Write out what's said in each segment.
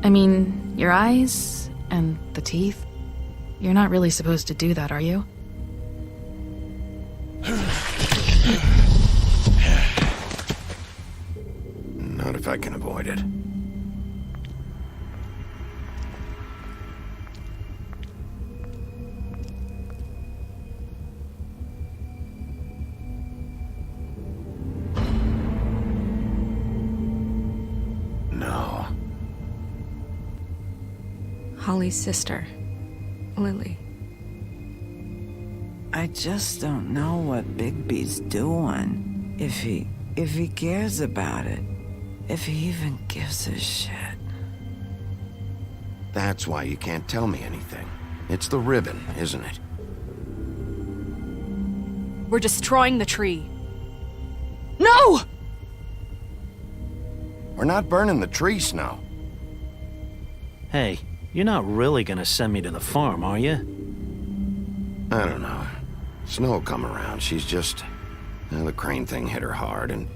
I mean, your eyes and the teeth. You're not really supposed to do that, are you? Not if I can avoid it. No. Holly's sister, Lily. I just don't know what Bigby's doing. If he cares about it. If he even gives a shit. That's why you can't tell me anything. It's the ribbon, isn't it? We're destroying the tree. No! We're not burning the tree, Snow. Hey, you're not really gonna send me to the farm, are you? I don't know. Snow will come around. She's just... the crane thing hit her hard, and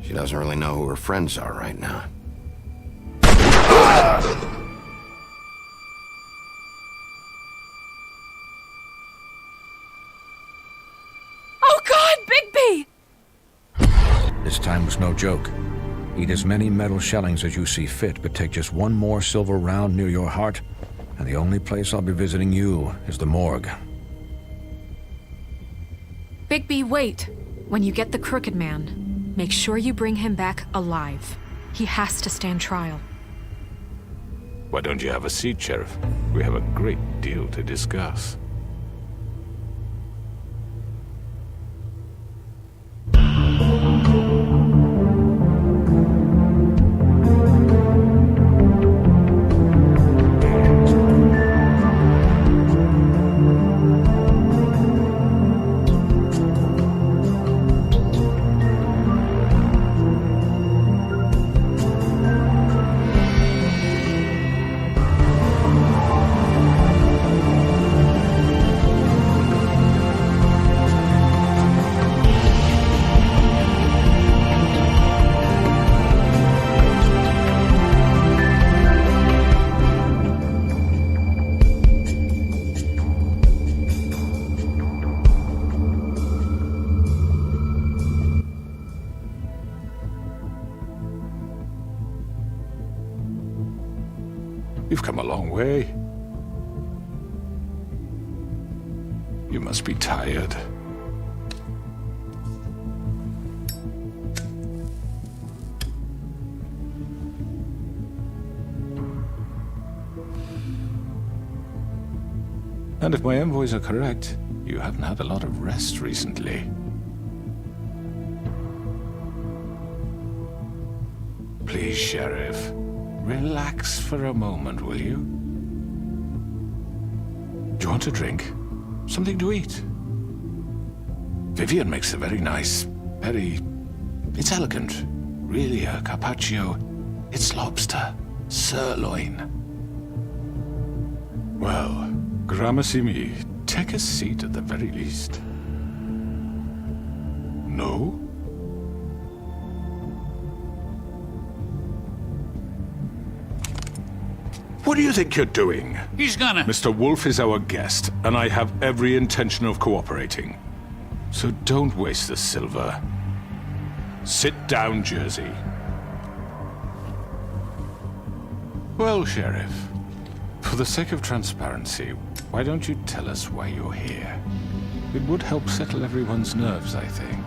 she doesn't really know who her friends are right now. Oh God, Bigby! This time was no joke. Eat as many metal shellings as you see fit, but take just one more silver round near your heart, and the only place I'll be visiting you is the morgue. Bigby, wait. When you get the Crooked Man, make sure you bring him back alive. He has to stand trial. Why don't you have a seat, Sheriff? We have a great deal to discuss. You've come a long way. You must be tired. And if my envoys are correct, you haven't had a lot of rest recently. Please, Sheriff. Relax for a moment, will you? Do you want a drink? Something to eat? Vivian makes a very nice, it's elegant. Really a carpaccio. It's lobster, sirloin. Well, gramercy me, take a seat at the very least. No? What do you think you're doing? He's gonna... Mr. Wolf is our guest, and I have every intention of cooperating. So don't waste the silver. Sit down, Jersey. Well, Sheriff, for the sake of transparency, why don't you tell us why you're here? It would help settle everyone's nerves, I think.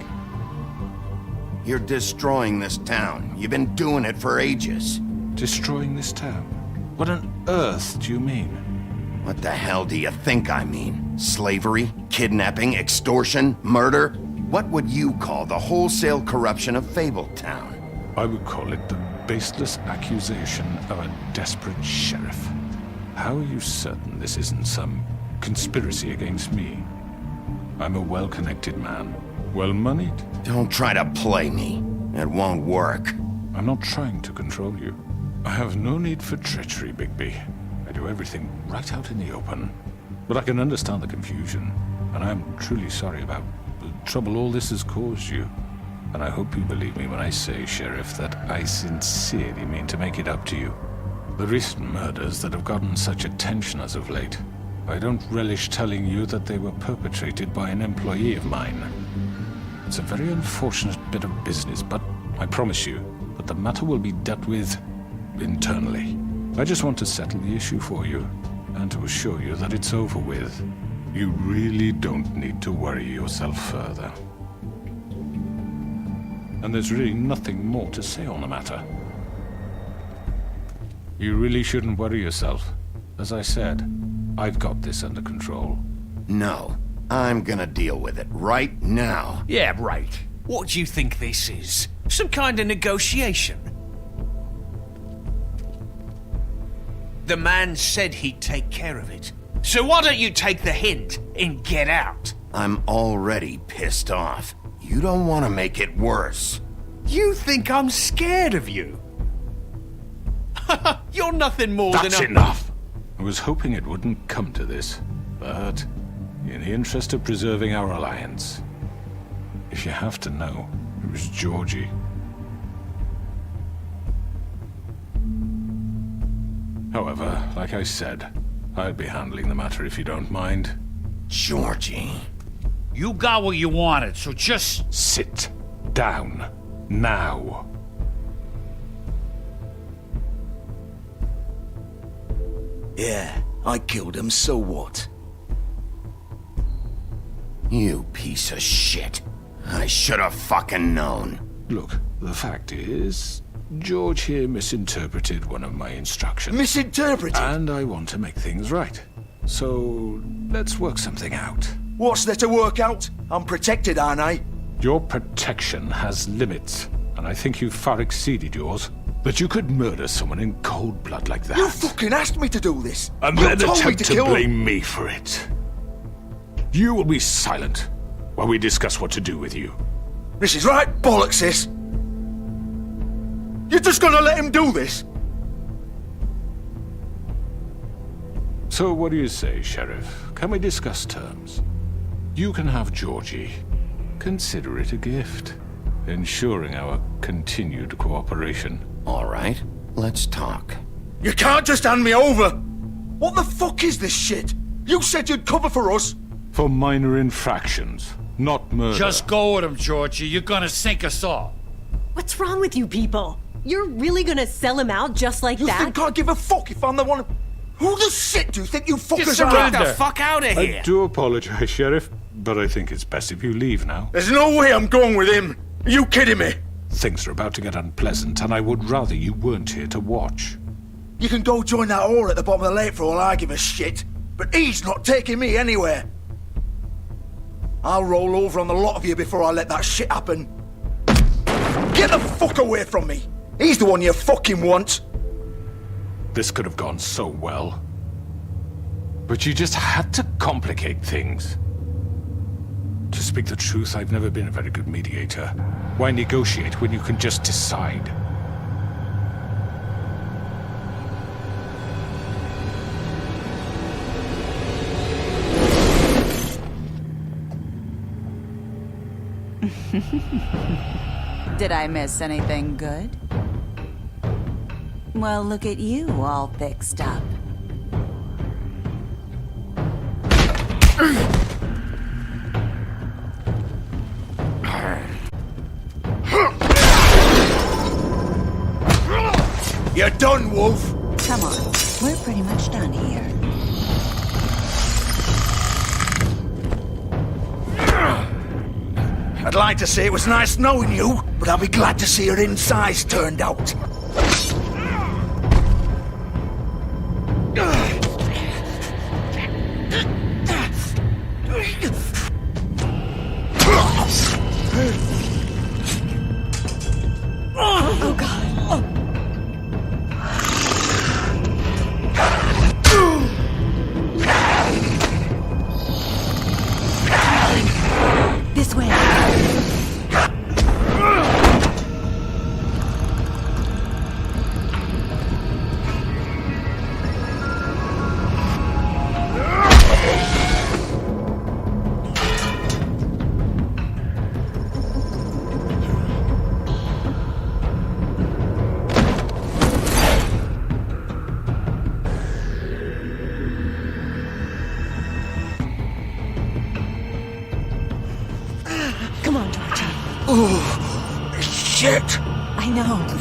You're destroying this town. You've been doing it for ages. Destroying this town? What on earth do you mean? What the hell do you think I mean? Slavery, kidnapping, extortion, murder? What would you call the wholesale corruption of Fabletown? I would call it the baseless accusation of a desperate sheriff. How are you certain this isn't some conspiracy against me? I'm a well-connected man, well-moneyed. Don't try to play me. It won't work. I'm not trying to control you. I have no need for treachery, Bigby. I do everything right out in the open. But I can understand the confusion, and I'm truly sorry about the trouble all this has caused you. And I hope you believe me when I say, Sheriff, that I sincerely mean to make it up to you. The recent murders that have gotten such attention as of late, I don't relish telling you that they were perpetrated by an employee of mine. It's a very unfortunate bit of business, but I promise you that the matter will be dealt with internally. I just want to settle the issue for you, and to assure you that it's over with. You really don't need to worry yourself further. And there's really nothing more to say on the matter. You really shouldn't worry yourself. As I said, I've got this under control. No, I'm gonna deal with it right now. Yeah, right. What do you think this is? Some kind of negotiation? The man said he'd take care of it. So why don't you take the hint and get out? I'm already pissed off. You don't want to make it worse. You think I'm scared of you? You're nothing more That's than a... enough! I was hoping it wouldn't come to this, but in the interest of preserving our alliance, if you have to know, it was Georgie. However, like I said, I'd be handling the matter if you don't mind. Georgie. You got what you wanted, so just... Sit down. Now. Yeah, I killed him, so what? You piece of shit. I should have fucking known. Look, the fact is, George here misinterpreted one of my instructions. Misinterpreted? And I want to make things right. So, let's work something out. What's there to work out? I'm protected, aren't I? Your protection has limits, and I think you've far exceeded yours. But you could murder someone in cold blood like that. You fucking asked me to do this! And You then told me attempt to kill him. blame me for it. You will be silent while we discuss what to do with you. This is right bollocks, sis! You're just gonna let him do this? So what do you say, Sheriff? Can we discuss terms? You can have Georgie. Consider it a gift, ensuring our continued cooperation. All right, let's talk. You can't just hand me over! What the fuck is this shit? You said you'd cover for us! For minor infractions, not murder. Just go with him, Georgie. You're gonna sink us all. What's wrong with you people? You're really gonna sell him out just like You that? think I give a fuck if I'm the one... Who the shit do you think you fuckers are? Get the fuck out of here! I do apologize, Sheriff, but I think it's best if you leave now. There's no way I'm going with him! Are you kidding me? Things are about to get unpleasant, and I would rather you weren't here to watch. You can go join that whore at the bottom of the lake for all I give a shit, but he's not taking me anywhere. I'll roll over on the lot of you before I let that shit happen. Get the fuck away from me! He's the one you fucking want! This could have gone so well. But you just had to complicate things. To speak the truth, I've never been a very good mediator. Why negotiate when you can just decide? Did I miss anything good? Well, look at you all fixed up. I'd like to say it was nice knowing you, but I'll be glad to see your insides turned out. Oh, God. This way. Come on, Torchy. Oh, shit! I know.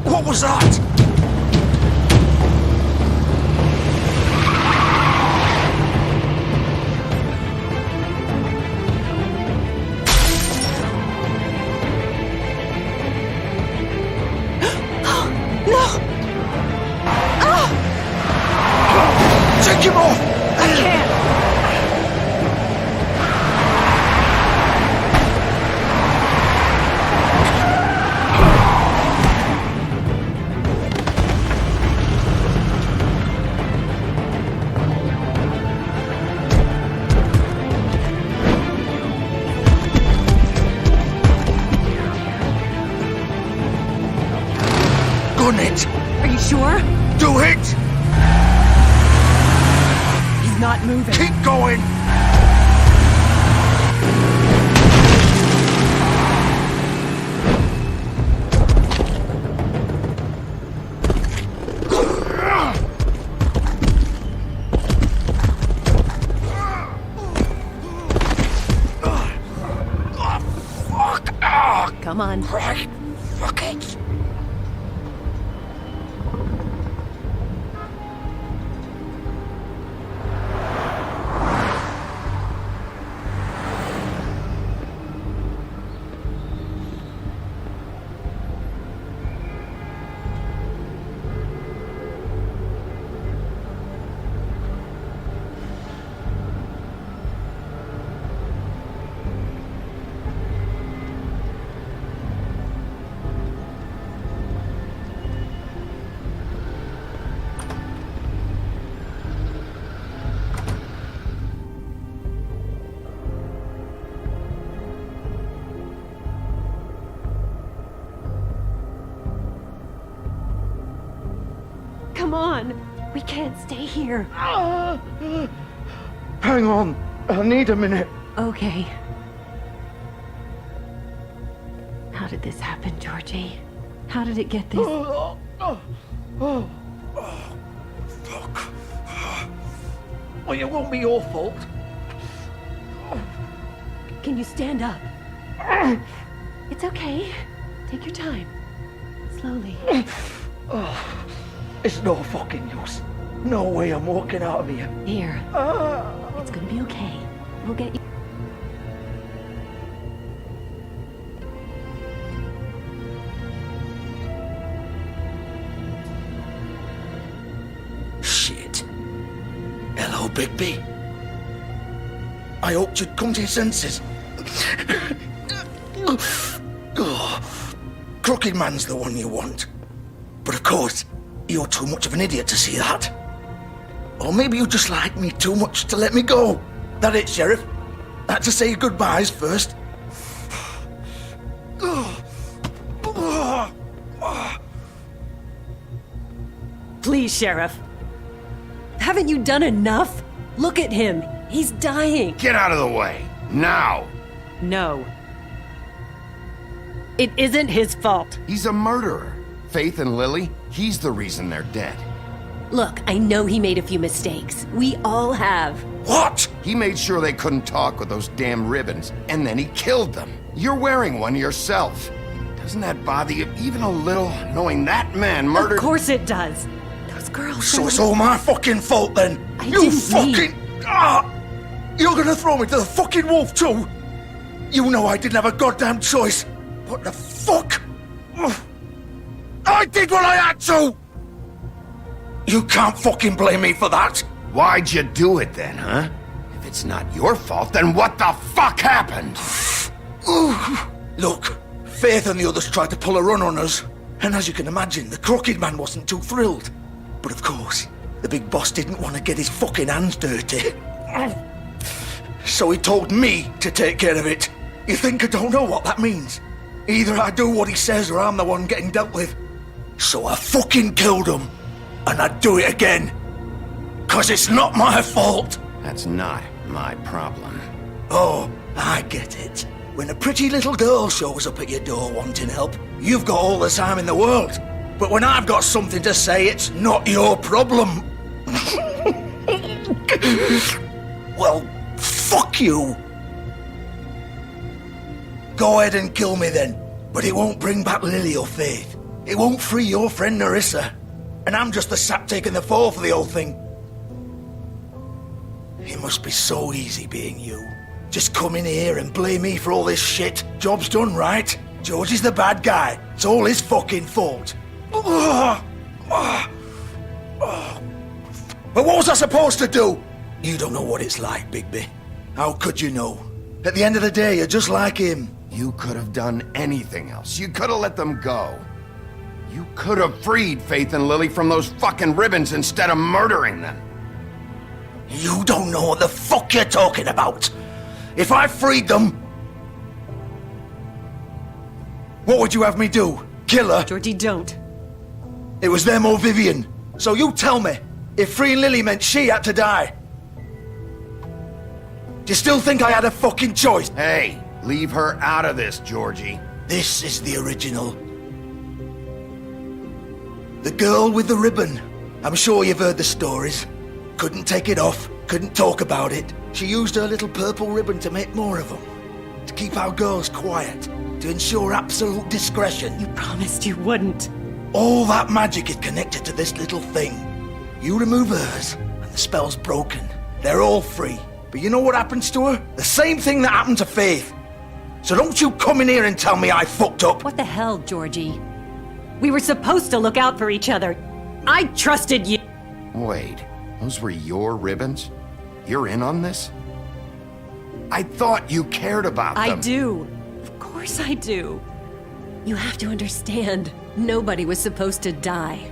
What was that? Take him off! I can't! Gun it! Are you sure? Do it! He's not moving. Keep going! Come on. Right. Fuck it. Come on. We can't stay here. Hang on. I need a minute. Okay. did this happen, Georgie? How did it get this? Fuck. Well, it won't be your fault. Can you stand up? It's okay. Take your time. Slowly. It's no fucking use. No way I'm walking out of here. Here. It's gonna be okay. We'll get you. Shit. Hello, Bigby. I hoped you'd come to your senses. Crooked Man's the one you want. But of course, you're too much of an idiot to see that. Or maybe you just like me too much to let me go. That it, Sheriff? I had to say goodbyes first. Please, Sheriff. Haven't you done enough? Look at him. He's dying. Get out of the way, now! No. It isn't his fault. He's a murderer. Faith and Lily, he's the reason they're dead. Look, I know he made a few mistakes. We all have. What? He made sure they couldn't talk with those damn ribbons, and then he killed them. You're wearing one yourself. Doesn't that bother you even a little, knowing that man murdered... Of course it does. Those girls... So it's all my fucking fault then? You fucking... You're gonna throw me to the fucking wolf too? You know I didn't have a goddamn choice. What the fuck? I did what I had to! You can't fucking blame me for that. Why'd you do it then, huh? If it's not your fault, then what the fuck happened? Look, Faith and the others tried to pull a run on us. And as you can imagine, the Crooked Man wasn't too thrilled. But of course, the big boss didn't want to get his fucking hands dirty. So he told me to take care of it. You think I don't know what that means? Either I do what he says or I'm the one getting dealt with. So I fucking killed him. And I'd do it again. 'Cause it's not my fault. That's not my problem. Oh, I get it. When a pretty little girl shows up at your door wanting help, you've got all the time in the world. But when I've got something to say, it's not your problem. Well, fuck you. Go ahead and kill me then. But it won't bring back Lily or Faith. It won't free your friend Narissa. And I'm just the sap taking the fall for the whole thing. It must be so easy being you. Just come in here and blame me for all this shit. Job's done, right? George is the bad guy. It's all his fucking fault. But what was I supposed to do? You don't know what it's like, Bigby. How could you know? At the end of the day, you're just like him. You could have done anything else. You could have let them go. You could have freed Faith and Lily from those fucking ribbons instead of murdering them. You don't know what the fuck you're talking about. If I freed them... What would you have me do? Kill her? Georgie, don't. It was them or Vivian. So you tell me, if freeing Lily meant she had to die. Do you still think I had a fucking choice? Hey, leave her out of this, Georgie. This is the original. The girl with the ribbon. I'm sure you've heard the stories. Couldn't take it off, couldn't talk about it. She used her little purple ribbon to make more of them. To keep our girls quiet. To ensure absolute discretion. You promised you wouldn't. All that magic is connected to this little thing. You remove hers, and the spell's broken. They're all free. But you know what happens to her? The same thing that happened to Faith. So don't you come in here and tell me I fucked up. What the hell, Georgie? We were supposed to look out for each other. I trusted you. Wait, those were your ribbons? You're in on this? I thought you cared about them. I do. Of course I do. You have to understand, nobody was supposed to die.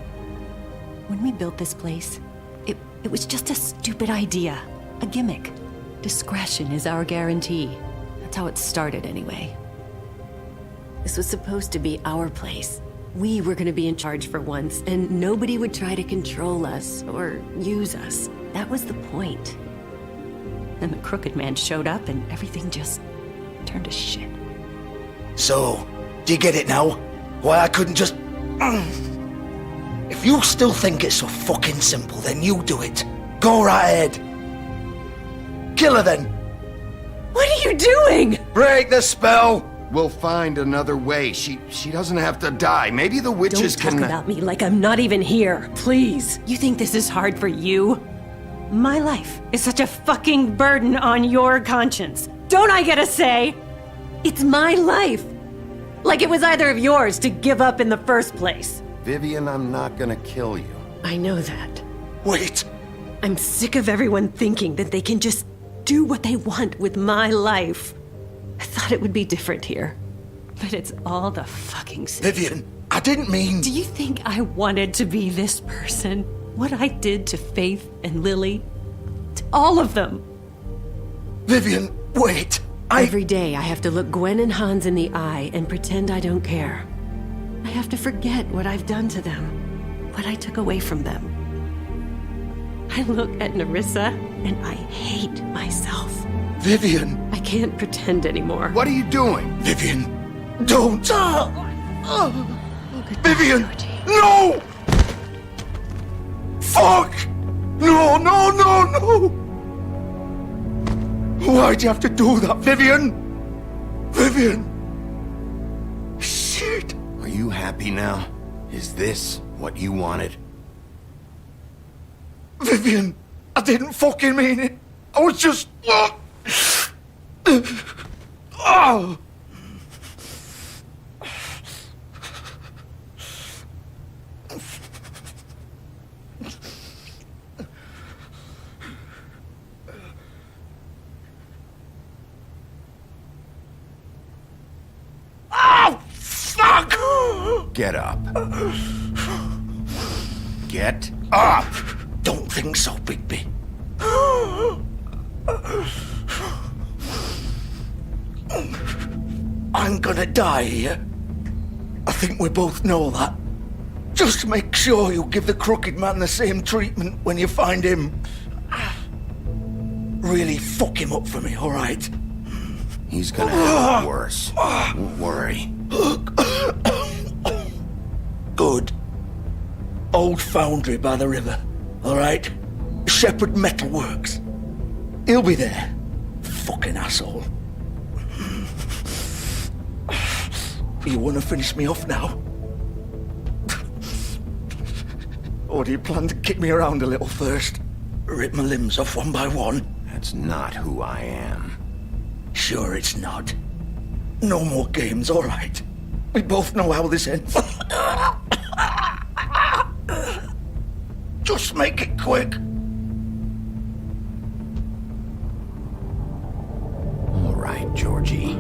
When we built this place, it was just a stupid idea. A gimmick. Discretion is our guarantee. That's how it started anyway. This was supposed to be our place. We were gonna be in charge for once, and nobody would try to control us or use us. That was the point. Then the Crooked Man showed up and everything just turned to shit. So, Do you get it now? Why I couldn't just... If you still think it's so fucking simple, then you do it. Go right ahead. Kill her then. What are you doing? Break the spell. We'll find another way. She doesn't have to die. Maybe the witches Don't talk can... about me like I'm not even here, please. You think this is hard for you? My life is such a fucking burden on your conscience. Don't I get a say? It's my life. Like it was either of yours to give up in the first place. Vivian, I'm not gonna kill you. I know that. Wait. I'm sick of everyone thinking that they can just do what they want with my life. I thought it would be different here. But it's all the fucking same. Vivian, I didn't mean... Do you think I wanted to be this person? What I did to Faith and Lily? To all of them? Vivian, wait. Every day I have to look Gwen and Hans in the eye and pretend I don't care. I have to forget what I've done to them, what I took away from them. I look at Nerissa and I hate myself. Vivian. I can't pretend anymore. What are you doing? Vivian, don't. Vivian, Georgie. no! Fuck! No, no, no, no! Why'd you have to do that, Vivian? Vivian! Shit! Are you happy now? Is this what you wanted? Vivian, I didn't fucking mean it. I was just... Oh! Oh, fuck! Get up. Get up! Don't think so, Bigby. I'm gonna die here. I think we both know that. Just make sure you give the crooked man the same treatment when you find him. Really fuck him up for me, all right? He's gonna have it worse. Don't worry. Good. Old foundry by the river, all right? Shepherd Metalworks. He'll be there. Fucking asshole. You want to finish me off now? Or do you plan to kick me around a little first? Rip my limbs off one by one? That's not who I am. Sure it's not. No more games, all right? We both know how this ends. Just make it quick. All right, Georgie.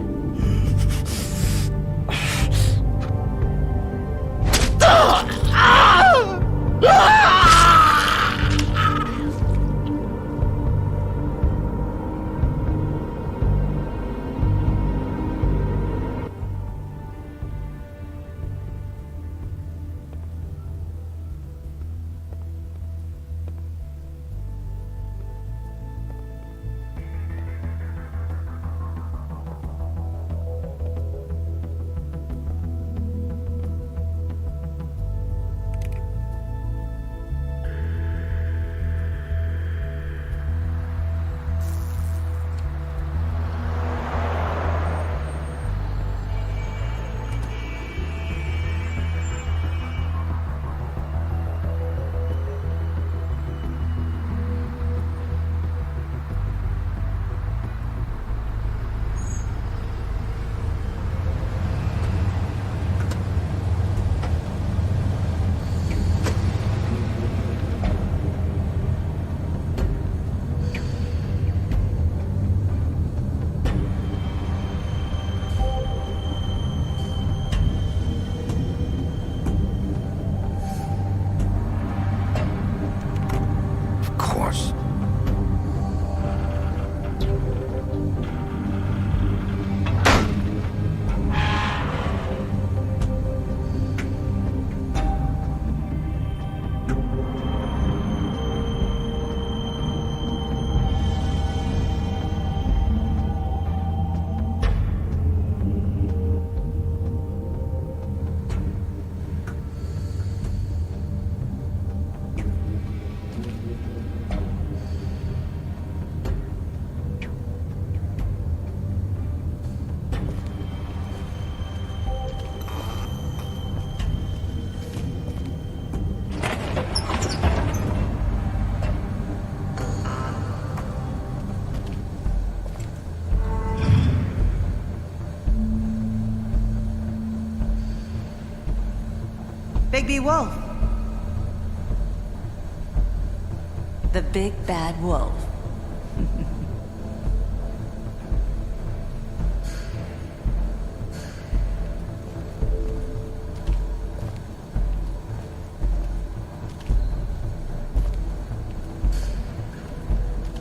baby wolf. The big bad wolf.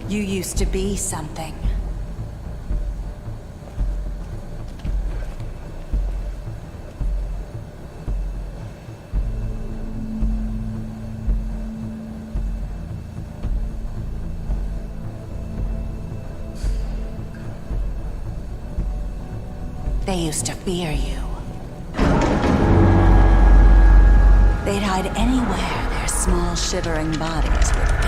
You used to be something. They used to fear you. They'd hide anywhere their small, shivering bodies would fit.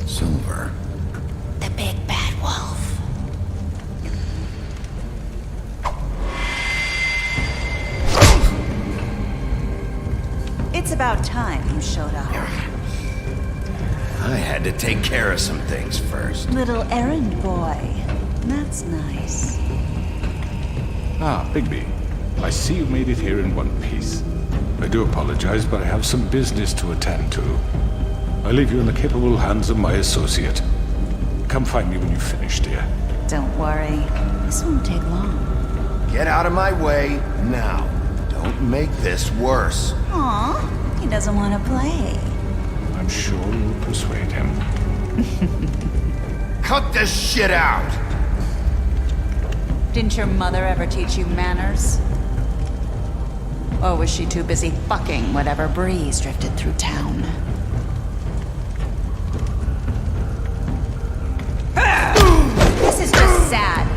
Silver. The big bad wolf. It's about time you showed up. I had to take care of some things first. Little errand boy. That's nice. Ah, Bigby. I see you made it here in one piece. I do apologize, but I have some business to attend to. I leave you in the capable hands of my associate. Come find me when you finish, dear. Don't worry. This won't take long. Get out of my way now. Don't make this worse. Aw, he doesn't want to play. I'm sure you'll persuade him. Cut this shit out! Didn't your mother ever teach you manners? Or was she too busy fucking whatever breeze drifted through town? This is just sad.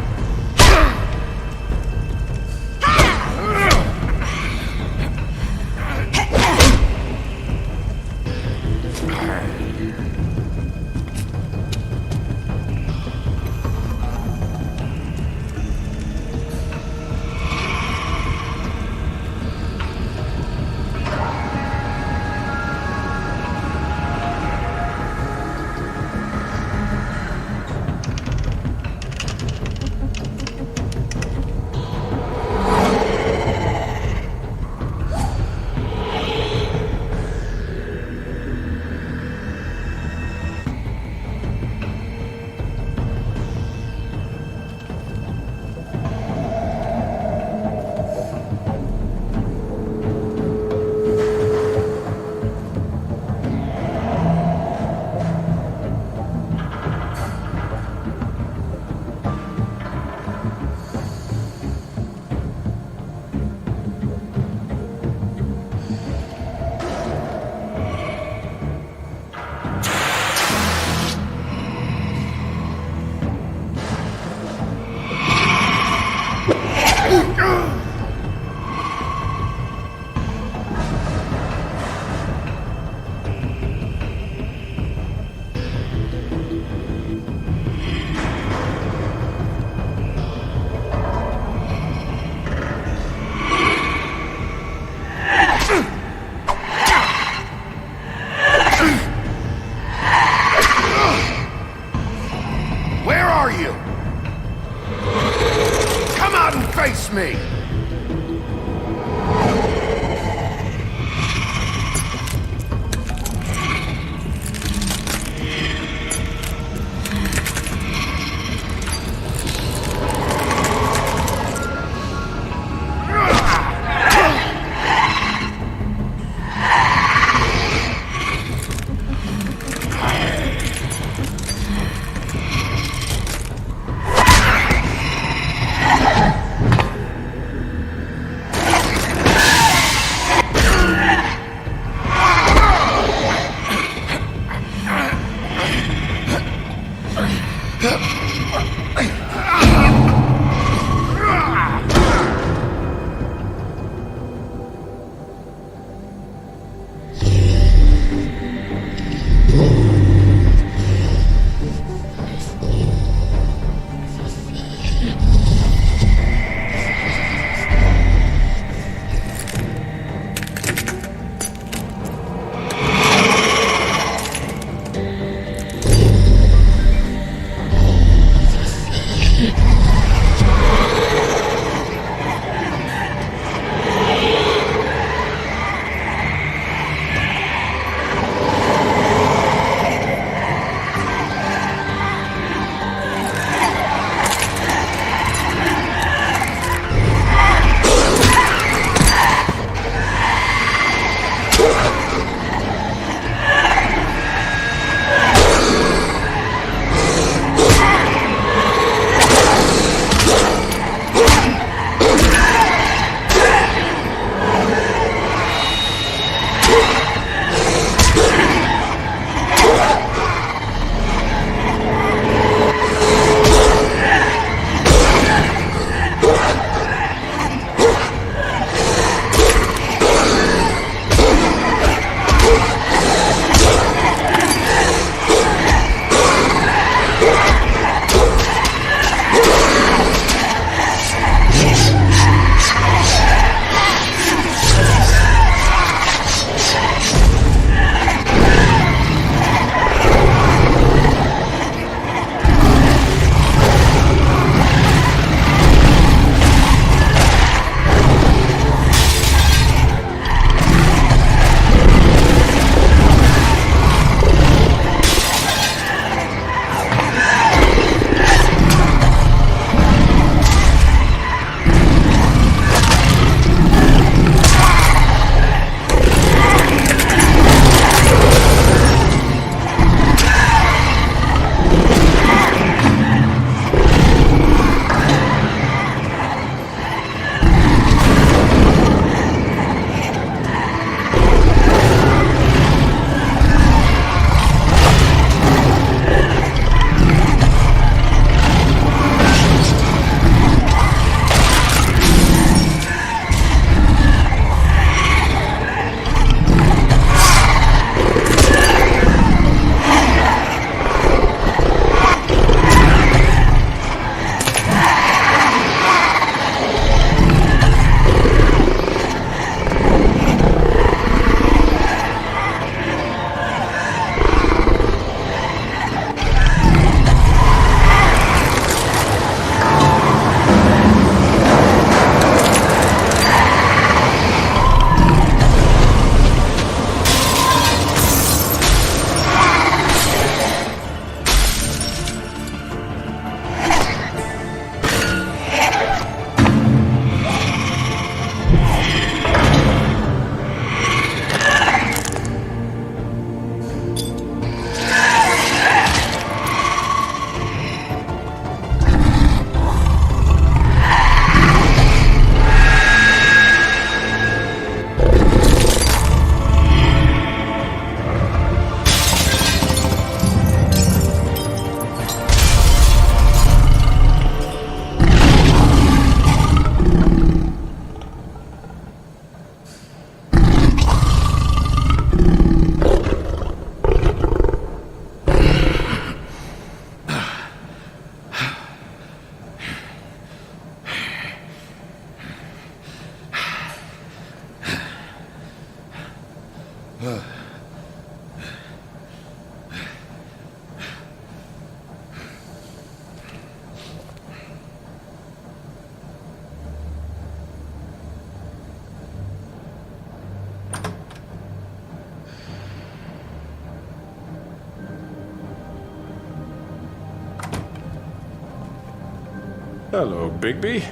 Hello, Bigby.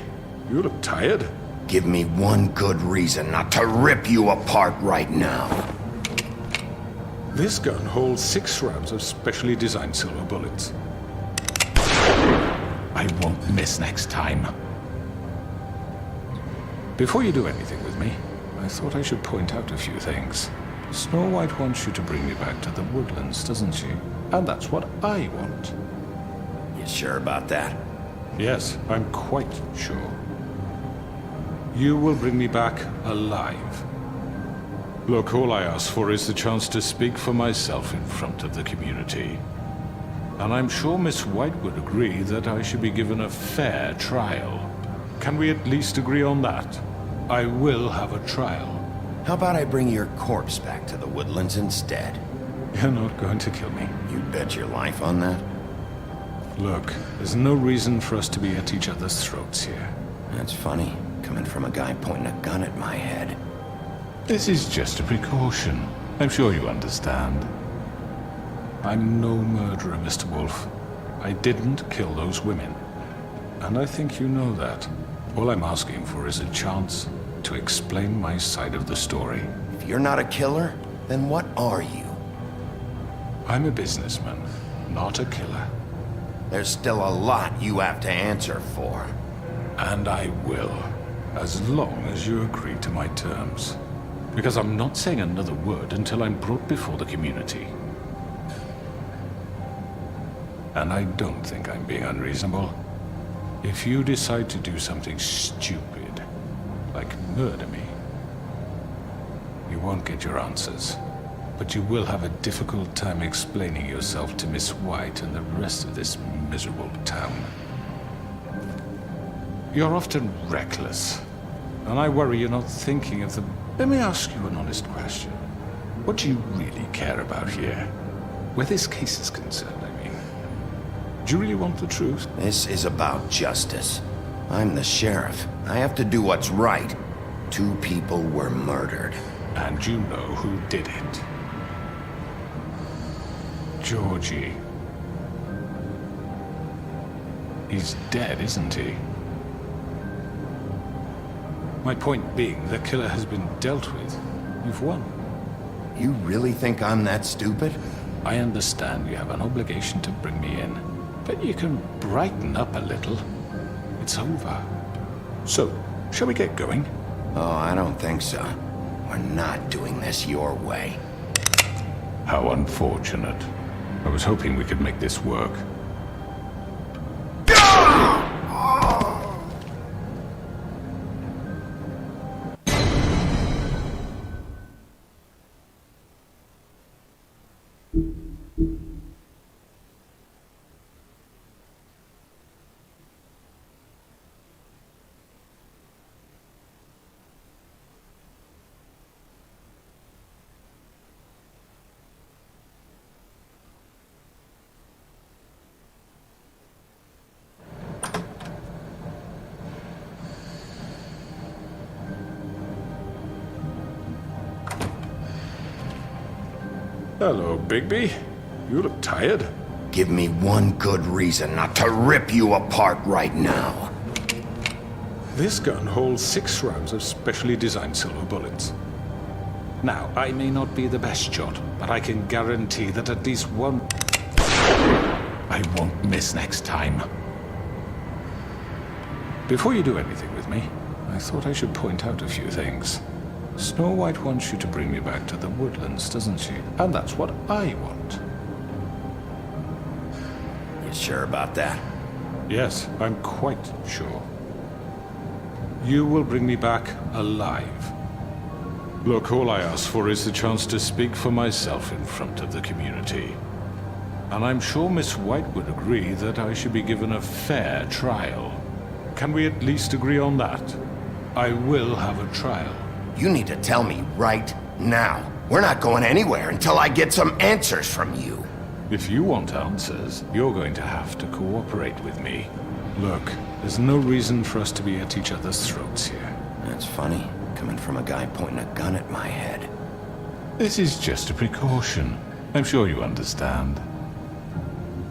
You look tired. Give me one good reason not to rip you apart right now. This gun holds 6 rounds of specially designed silver bullets. I won't miss next time. Before you do anything with me, I thought I should point out a few things. Snow White wants you to bring me back to the woodlands, doesn't she? And that's what I want. You sure about that? Yes, I'm quite sure. You will bring me back alive. Look, all I ask for is the chance to speak for myself in front of the community. And I'm sure Miss White would agree that I should be given a fair trial. Can we at least agree on that? I will have a trial. How about I bring your corpse back to the woodlands instead? You're not going to kill me. You bet your life on that? Look, there's no reason for us to be at each other's throats here. That's funny, coming from a guy pointing a gun at my head. This is just a precaution. I'm sure you understand. I'm no murderer, Mr. Wolf. I didn't kill those women. And I think you know that. All I'm asking for is a chance to explain my side of the story. If you're not a killer, then what are you? I'm a businessman, not a killer. There's still a lot you have to answer for. And I will, as long as you agree to my terms. Because I'm not saying another word until I'm brought before the community. And I don't think I'm being unreasonable. If you decide to do something stupid, like murder me, you won't get your answers. But you will have a difficult time explaining yourself to Miss White and the rest of this miserable town. You're often reckless, and I worry you're not thinking of the... Let me ask you an honest question. What do you really care about here? Where this case is concerned, I mean. Do you really want the truth? This is about justice. I'm the sheriff. I have to do what's right. 2 people were murdered. And you know who did it. Georgie. He's dead, isn't he? My point being, the killer has been dealt with. You've won. You really think I'm that stupid? I understand you have an obligation to bring me in, but you can brighten up a little. It's over. So, shall we get going? Oh, I don't think so. We're not doing this your way. How unfortunate. I was hoping we could make this work. Hello, Bigby. You look tired. Give me one good reason not to rip you apart right now. This gun holds 6 rounds of specially designed silver bullets. Now, I may not be the best shot, but I can guarantee that at least one... I won't miss next time. Before you do anything with me, I thought I should point out a few things. Snow White wants you to bring me back to the woodlands, doesn't she? And that's what I want. You sure about that? Yes, I'm quite sure. You will bring me back alive. Look, all I ask for is the chance to speak for myself in front of the community. And I'm sure Miss White would agree that I should be given a fair trial. Can we at least agree on that? I will have a trial. You need to tell me right now. We're not going anywhere until I get some answers from you. If you want answers, you're going to have to cooperate with me. Look, there's no reason for us to be at each other's throats here. That's funny, coming from a guy pointing a gun at my head. This is just a precaution. I'm sure you understand.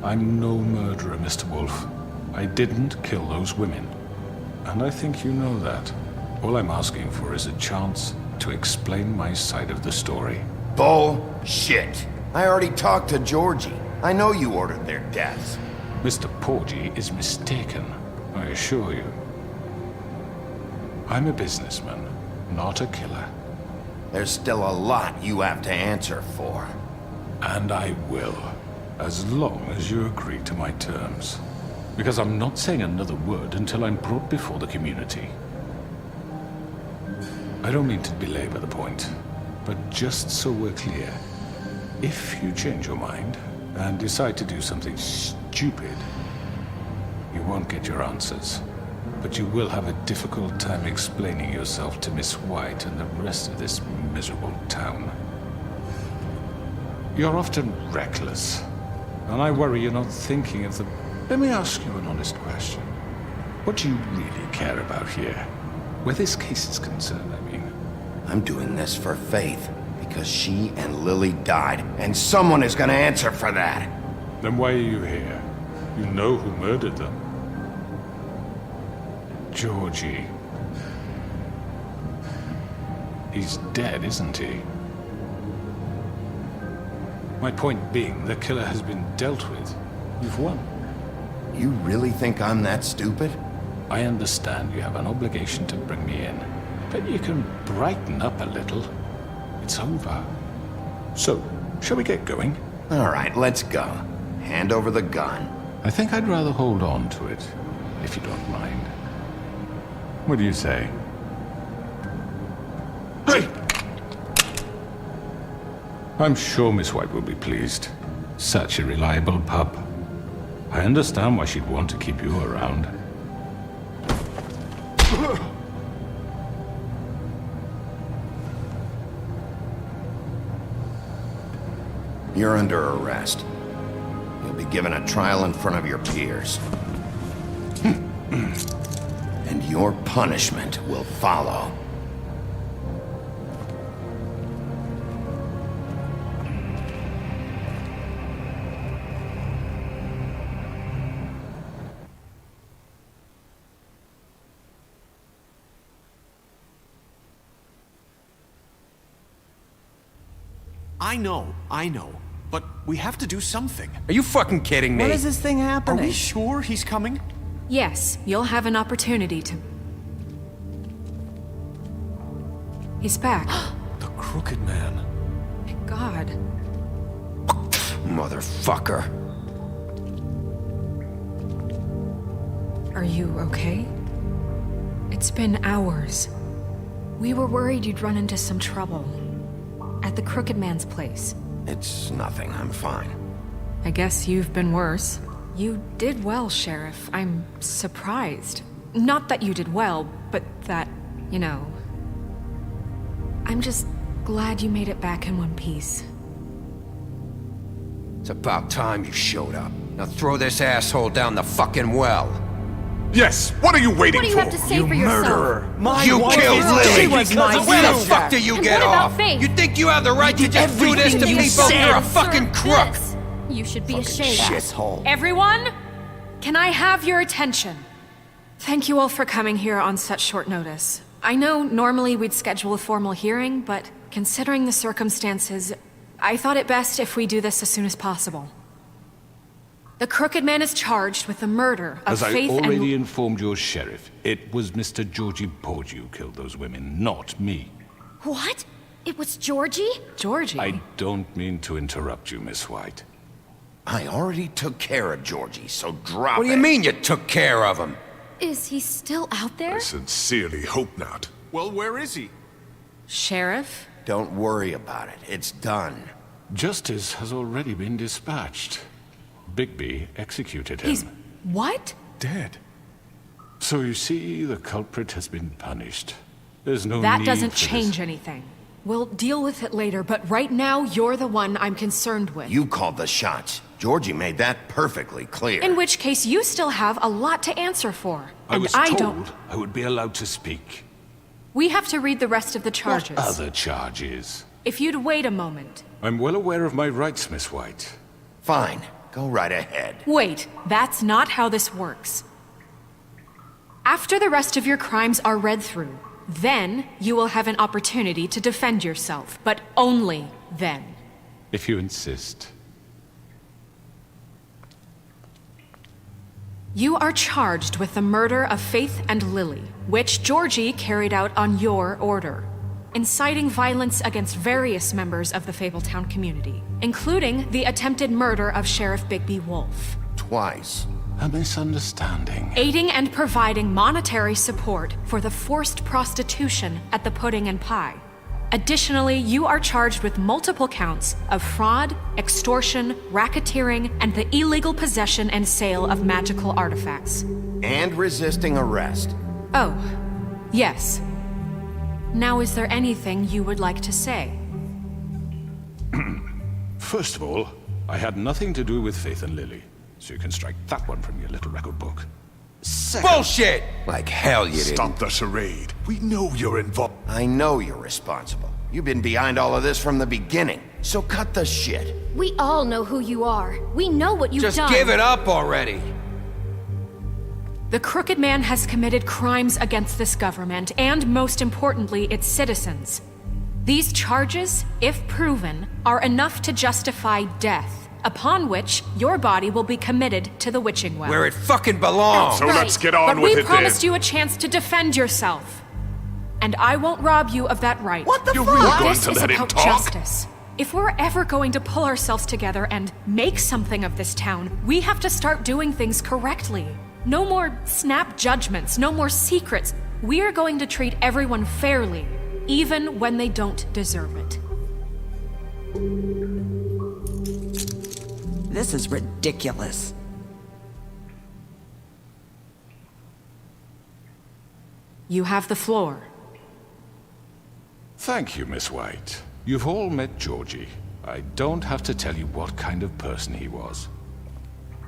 I'm no murderer, Mr. Wolf. I didn't kill those women. And I think you know that. All I'm asking for is a chance to explain my side of the story. Bullshit. I already talked to Georgie. I know you ordered their deaths. Mr. Porgy is mistaken, I assure you. I'm a businessman, not a killer. There's still a lot you have to answer for. And I will, as long as you agree to my terms. Because I'm not saying another word until I'm brought before the community. I don't mean to belabor the point, but just so we're clear, if you change your mind and decide to do something stupid, you won't get your answers. But you will have a difficult time explaining yourself to Miss White and the rest of this miserable town. You're often reckless, and I worry you're not thinking of the... Let me ask you an honest question. What do you really care about here? Where this case is concerned, I mean. I'm doing this for Faith, because she and Lily died, and someone is gonna answer for that. Then why are you here? You know who murdered them. Georgie. He's dead, isn't he? My point being, the killer has been dealt with. You've won. You really think I'm that stupid? I understand you have an obligation to bring me in, but you can brighten up a little. It's over. So, shall we get going? All right, let's go. Hand over the gun. I think I'd rather hold on to it, if you don't mind. What do you say? Hey! I'm sure Miss White will be pleased. Such a reliable pup. I understand why she'd want to keep you around. You're under arrest. You'll be given a trial in front of your peers. And your punishment will follow. I know. But we have to do something. Are you fucking kidding me? When is this thing happening? Are we sure he's coming? Yes, you'll have an opportunity to... He's back. The Crooked Man. Thank God. Motherfucker. Are you okay? It's been hours. We were worried you'd run into some trouble. At the Crooked Man's place. It's nothing, I'm fine. I guess you've been worse. You did well, Sheriff. I'm surprised. Not that you did well, but that, you know... I'm just glad you made it back in one piece. It's about time you showed up. Now throw this asshole down the fucking well. Yes! What are you waiting for? What do you have to say for yourself? Murderer! You killed Lily! Where the fuck do you get off? You think you have the right to just do this to people? You're a fucking crook! You should be ashamed. Shithole. Everyone, can I have your attention? Thank you all for coming here on such short notice. I know normally we'd schedule a formal hearing, but considering the circumstances, I thought it best if we do this as soon as possible. The Crooked Man is charged with the murder of Faith and... As I already informed your sheriff, it was Mr. Georgie Porgy who killed those women, not me. What? It was Georgie? Georgie? I don't mean to interrupt you, Miss White. I already took care of Georgie, so drop it. What do you mean you took care of him? Is he still out there? I sincerely hope not. Well, where is he? Sheriff? Don't worry about it. It's done. Justice has already been dispatched. Bigby executed him. He's... what? Dead. So you see, the culprit has been punished. There's no That need doesn't for change this. anything. We'll deal with it later, but right now, you're the one I'm concerned with. You called the shots. Georgie made that perfectly clear. In which case, you still have a lot to answer for. I was don't... told I would be allowed to speak. We have to read the rest of the charges. What other charges? If you'd wait a moment. I'm well aware of my rights, Miss White. Fine. Go right ahead. Wait, that's not how this works. After the rest of your crimes are read through, then you will have an opportunity to defend yourself, but only then. If you insist. You are charged with the murder of Faith and Lily, which Georgie carried out on your order, inciting violence against various members of the Fabletown community, including the attempted murder of Sheriff Bigby Wolf. Twice. A misunderstanding. Aiding and providing monetary support for the forced prostitution at the Pudding and Pie. Additionally, you are charged with multiple counts of fraud, extortion, racketeering, and the illegal possession and sale of magical artifacts. And resisting arrest. Oh, yes. Now, is there anything you would like to say? First of all, I had nothing to do with Faith and Lily, so you can strike that one from your little record book. Bullshit! Like hell you didn't. Stop the charade. We know you're involved. I know you're responsible. You've been behind all of this from the beginning, so cut the shit. We all know who you are. We know what you've done. Just give it up already. The Crooked Man has committed crimes against this government and, most importantly, its citizens. These charges, if proven, are enough to justify death, upon which your body will be committed to the witching well. Where it fucking belongs. So let's get on But with we it promised then. you a chance to defend yourself. And I won't rob you of that right. What the fuck? You're really going This to is let him about talk? justice. If we're ever going to pull ourselves together and make something of this town, we have to start doing things correctly. No more snap judgments, no more secrets. We are going to treat everyone fairly, even when they don't deserve it. This is ridiculous. You have the floor. Thank you, Miss White. You've all met Georgie. I don't have to tell you what kind of person he was.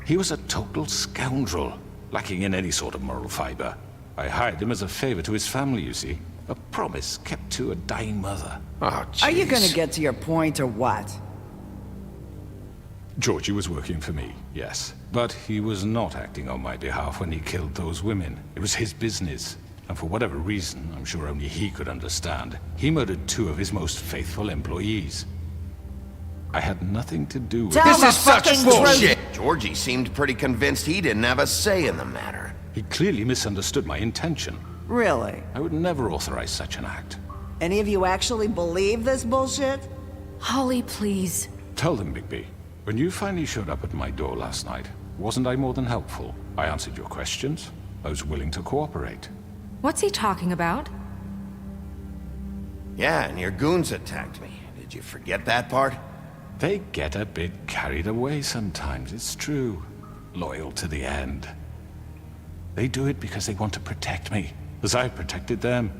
He was a total scoundrel, lacking in any sort of moral fiber. I hired him as a favor to his family, you see. A promise kept to a dying mother. Oh, jeez. Are you gonna get to your point or what? Georgie was working for me, yes. But he was not acting on my behalf when he killed those women. It was his business. And for whatever reason, I'm sure only he could understand, he murdered 2 of his most faithful employees. I had nothing to do with it. This is such bullshit! Georgie seemed pretty convinced he didn't have a say in the matter. He clearly misunderstood my intention. Really? I would never authorize such an act. Any of you actually believe this bullshit? Holly, please. Tell them, Bigby. When you finally showed up at my door last night, wasn't I more than helpful? I answered your questions. I was willing to cooperate. What's he talking about? Yeah, and your goons attacked me. Did you forget that part? They get a bit carried away sometimes, it's true. Loyal to the end. They do it because they want to protect me, as I protected them.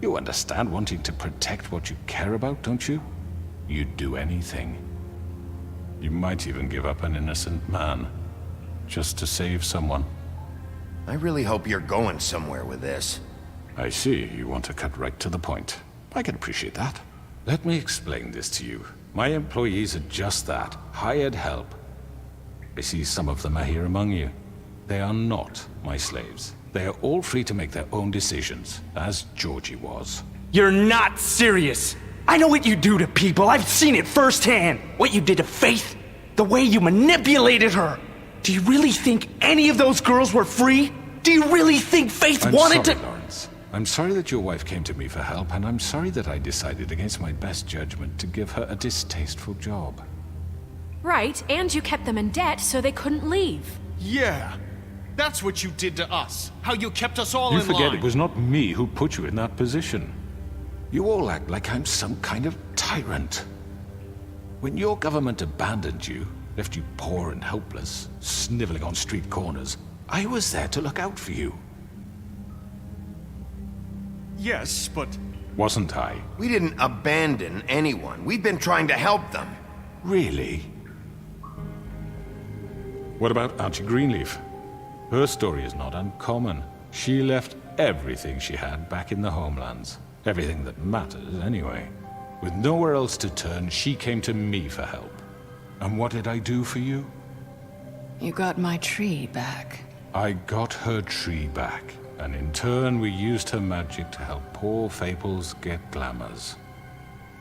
You understand wanting to protect what you care about, don't you? You'd do anything. You might even give up an innocent man, just to save someone. I really hope you're going somewhere with this. I see you want to cut right to the point. I can appreciate that. Let me explain this to you. My employees are just that, hired help. I see some of them are here among you. They are not my slaves. They are all free to make their own decisions, as Georgie was. You're not serious. I know what you do to people. I've seen it firsthand. What you did to Faith, the way you manipulated her. Do you really think any of those girls were free? Do you really think Faith wanted sorry, to— Lawrence. I'm sorry that your wife came to me for help, and I'm sorry that I decided against my best judgment to give her a distasteful job. Right, and you kept them in debt so they couldn't leave. Yeah, that's what you did to us. How you kept us all You in forget line. it was not me who put you in that position. You all act like I'm some kind of tyrant. When your government abandoned you, left you poor and helpless, sniveling on street corners, I was there to look out for you. Yes, but... Wasn't I? We didn't abandon anyone. We've been trying to help them. Really? What about Auntie Greenleaf? Her story is not uncommon. She left everything she had back in the homelands. Everything that matters, anyway. With nowhere else to turn, she came to me for help. And what did I do for you? You got my tree back. I got her tree back, and in turn we used her magic to help poor Faples get glamours.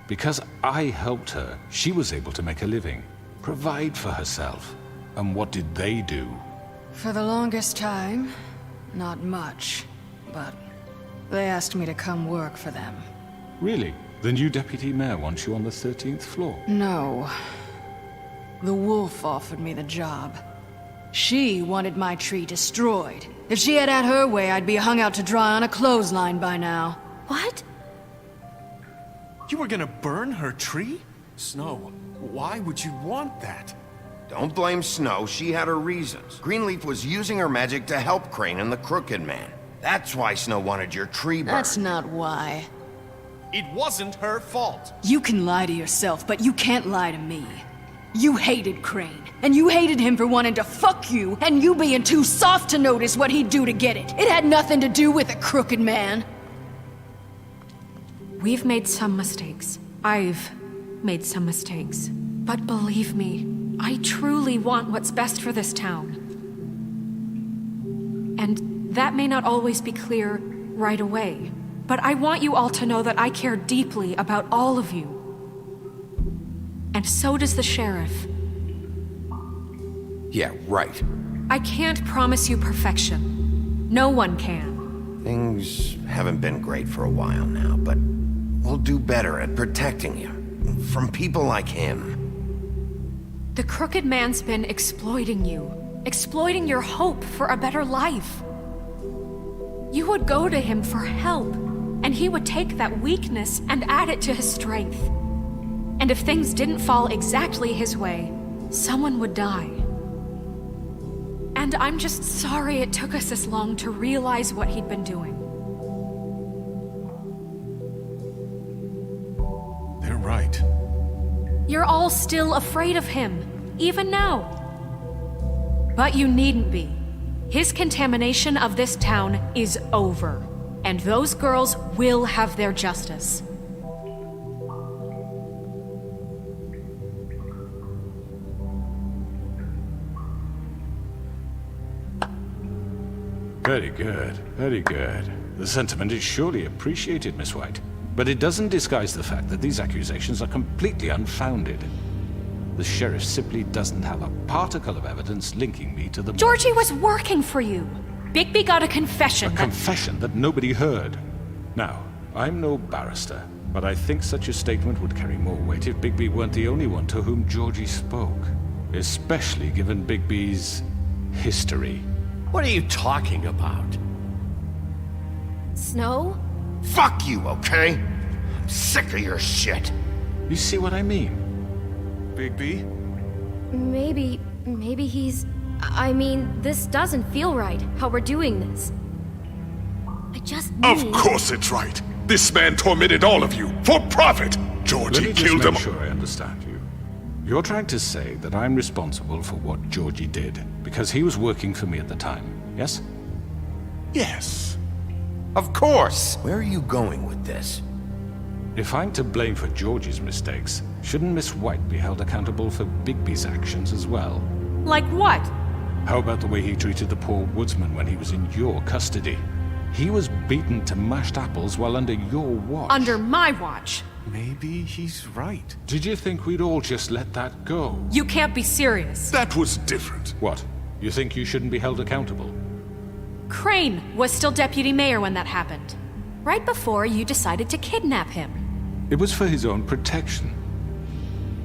Because I helped her, she was able to make a living, provide for herself. And what did they do? For the longest time, not much, but they asked me to come work for them. Really? The new deputy mayor wants you on the 13th floor? No. The wolf offered me the job. She wanted my tree destroyed. If she had her way, I'd be hung out to dry on a clothesline by now. What? You were gonna burn her tree? Snow, why would you want that? Don't blame Snow, she had her reasons. Greenleaf was using her magic to help Crane and the Crooked Man. That's why Snow wanted your tree burned. That's not why. It wasn't her fault. You can lie to yourself, but you can't lie to me. You hated Crane, and you hated him for wanting to fuck you, and you being too soft to notice what he'd do to get it. It had nothing to do with the Crooked Man. We've made some mistakes. I've made some mistakes. But believe me, I truly want what's best for this town. And that may not always be clear right away. But I want you all to know that I care deeply about all of you. And so does the sheriff. Yeah, right. I can't promise you perfection. No one can. Things haven't been great for a while now, but we'll do better at protecting you from people like him. The Crooked Man's been exploiting you, exploiting your hope for a better life. You would go to him for help, and he would take that weakness and add it to his strength. And if things didn't fall exactly his way, someone would die. And I'm just sorry it took us this long to realize what he'd been doing. They're right. You're all still afraid of him, even now. But you needn't be. His contamination of this town is over, and those girls will have their justice. Very good, very good. The sentiment is surely appreciated, Miss White. But it doesn't disguise the fact that these accusations are completely unfounded. The sheriff simply doesn't have a particle of evidence linking me to the... Georgie was working for you. Bigby got a confession. A confession that nobody heard. Now, I'm no barrister, but I think such a statement would carry more weight if Bigby weren't the only one to whom Georgie spoke. Especially given Bigby's history. What are you talking about? Snow? Fuck you, okay? I'm sick of your shit. You see what I mean? Bigby? Maybe he's... I mean, this doesn't feel right, how we're doing this. I just need... Of course it's right. This man tormented all of you, for profit! Georgie killed him... Let me just make sure I understand you. You're trying to say that I'm responsible for what Georgie did, because he was working for me at the time, yes? Yes. Of course! Where are you going with this? If I'm to blame for Georgie's mistakes, shouldn't Miss White be held accountable for Bigby's actions as well? Like what? How about the way he treated the poor woodsman when he was in your custody? He was beaten to mashed apples while under your watch. Under my watch. Maybe he's right. Did you think we'd all just let that go? You can't be serious. That was different. What? You think you shouldn't be held accountable? Crane was still deputy mayor when that happened. Right before you decided to kidnap him. It was for his own protection.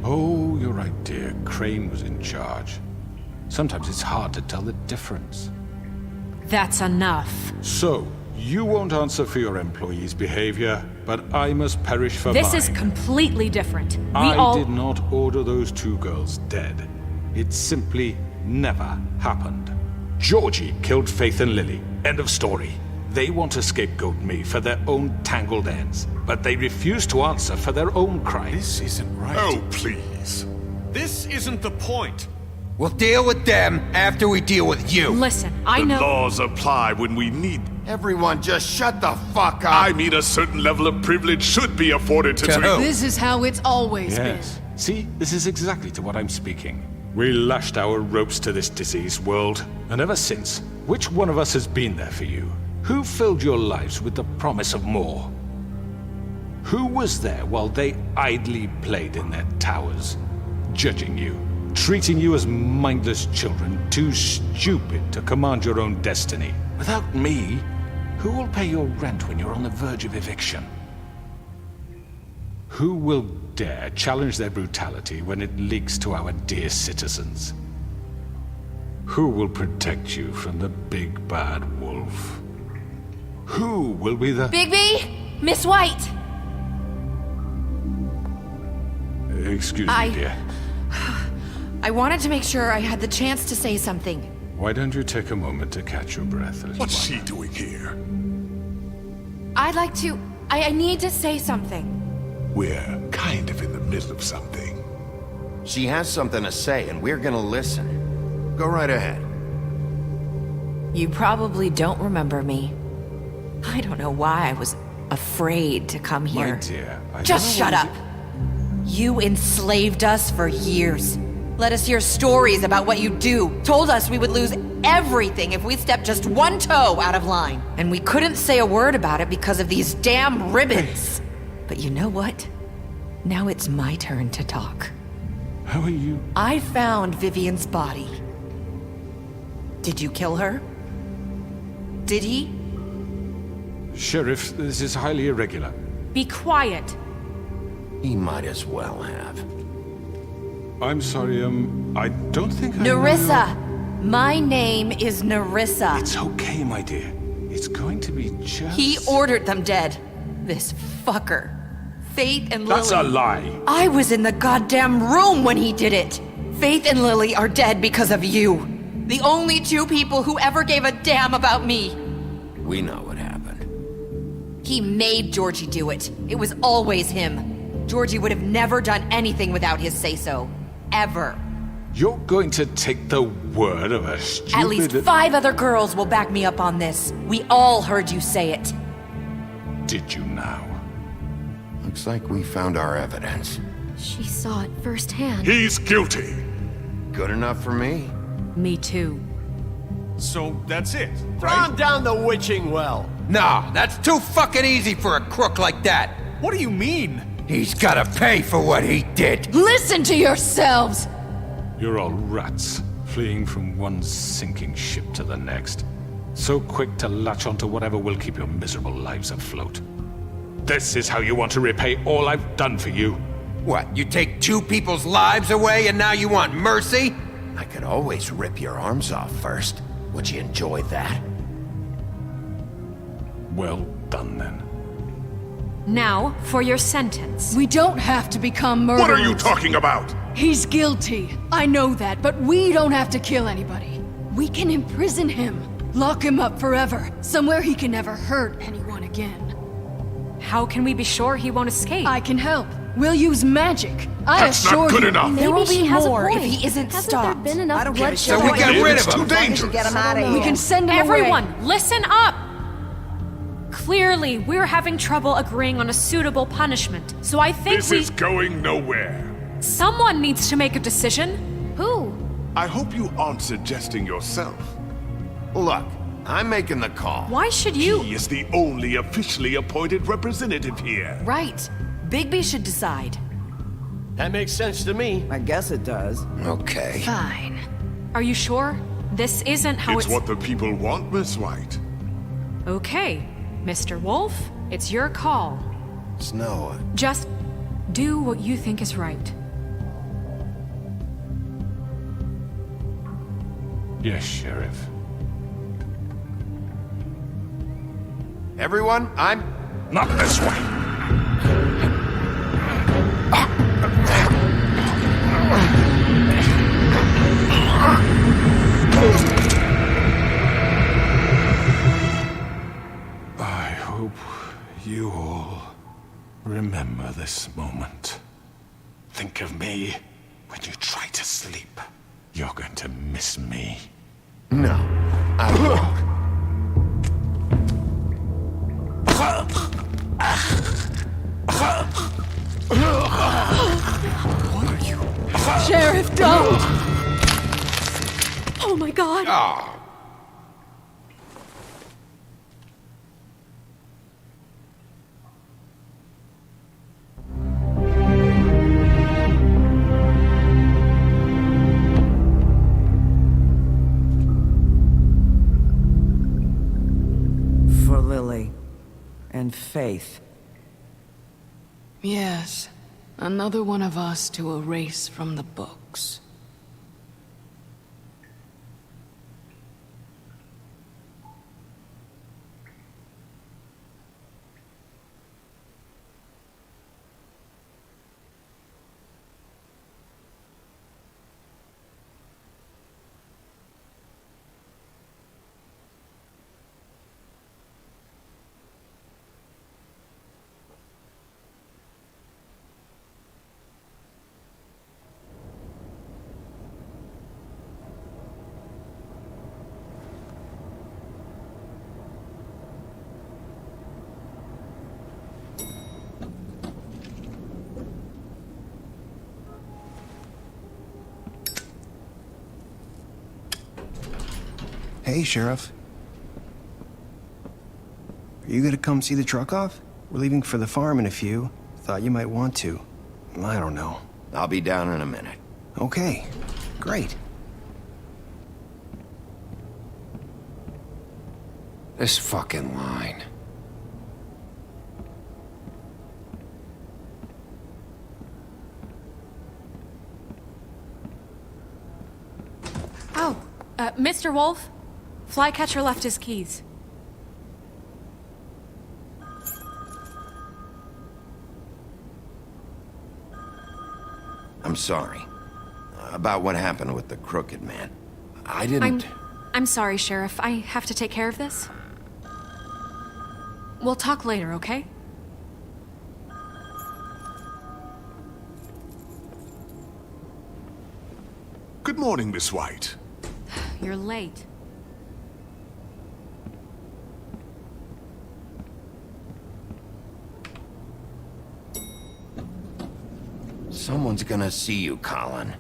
Oh, you're right, dear. Crane was in charge. Sometimes it's hard to tell the difference. That's enough. So, you won't answer for your employees' behavior, but I must perish for mine. This is completely different. I did not order those two girls dead. It simply never happened. Georgie killed Faith and Lily. End of story. They want to scapegoat me for their own tangled ends, but they refuse to answer for their own crimes. This isn't right. Oh, please. This isn't the point. We'll deal with them after we deal with you. Listen, I know... The laws apply when we need... Everyone just shut the fuck up. I mean, a certain level of privilege should be afforded to... To who? This is how it's always been. Yes. See, this is exactly to what I'm speaking. We lashed our ropes to this diseased world, and ever since, which one of us has been there for you? Who filled your lives with the promise of more? Who was there while they idly played in their towers, judging you, treating you as mindless children, too stupid to command your own destiny? Without me, who will pay your rent when you're on the verge of eviction? Who will dare challenge their brutality when it leaks to our dear citizens? Who will protect you from the big bad wolf? Who will be the... Bigby! Miss White! Excuse me, dear. I wanted to make sure I had the chance to say something. Why don't you take a moment to catch your breath? What's she doing here? I'd like to... I need to say something. We're kind of in the middle of something. She has something to say, and we're gonna listen. Go right ahead. You probably don't remember me. I don't know why I was afraid to come here. My dear, Just shut up! You enslaved us for years. Let us hear stories about what you do. Told us we would lose everything if we stepped just one toe out of line. And we couldn't say a word about it because of these damn ribbons. But you know what? Now it's my turn to talk. How are you? I found Vivian's body. Did you kill her? Did he? Sheriff, this is highly irregular. Be quiet. He might as well have. I'm sorry, I don't think I Nerissa! My name is Nerissa. It's okay, my dear. It's going to be just... He ordered them dead. This fucker. Faith and Lily... That's a lie. I was in the goddamn room when he did it. Faith and Lily are dead because of you. The only two people who ever gave a damn about me. We know what happened. He made Georgie do it. It was always him. Georgie would have never done anything without his say-so. Ever. You're going to take the word of a stupid... At least 5 other girls will back me up on this. We all heard you say it. Did you now? Looks like we found our evidence. She saw it firsthand. He's guilty. Good enough for me. Me too. So that's it, Throw him down the witching well. No, that's too fucking easy for a crook like that. What do you mean? He's gotta pay for what he did. Listen to yourselves! You're all rats, fleeing from one sinking ship to the next. So quick to latch onto whatever will keep your miserable lives afloat. This is how you want to repay all I've done for you? What, you take 2 people's lives away and now you want mercy? I could always rip your arms off first. Would you enjoy that? Well done, then. Now, for your sentence. We don't have to become murderers. What are you talking about? He's guilty. I know that, but we don't have to kill anybody. We can imprison him. Lock him up forever. Somewhere he can never hurt anyone again. How can we be sure he won't escape? I can help. We'll use magic. I That's assure not good you. enough. There will she be has a more if point. he isn't Hasn't stopped. there been enough I don't give a bloodshed shit. So we get rid It's of too him. dangerous. Get him out of here. We can send him Everyone, away. listen up! Clearly, we're having trouble agreeing on a suitable punishment, so I think This is going nowhere. Someone needs to make a decision. Who? I hope you aren't suggesting yourself. Look, I'm making the call. Why should you? He is the only officially appointed representative here. Right. Bigby should decide. That makes sense to me. I guess it does. Okay. Fine. Are you sure? This isn't how It's what the people want, Miss White. Okay, Mr. Wolf, it's your call. Snow. Just do what you think is right. Yes, Sheriff. Everyone, I'm... Not this way. I hope you all remember this moment. Think of me when you try to sleep. You're going to miss me. No, I won't. Sheriff, don't! Oh my god! Ah. For Lily and Faith. Yes, another one of us to erase from the books. Hey, Sheriff. Are you gonna come see the truck off? We're leaving for the farm in a few. Thought you might want to. I don't know. I'll be down in a minute. Okay, great. This fucking line. Oh, Mr. Wolf? Flycatcher left his keys. I'm sorry. About what happened with the crooked man. I didn't... I'm sorry, Sheriff. I have to take care of this. We'll talk later, okay? Good morning, Miss White. You're late. Someone's gonna see you, Colin.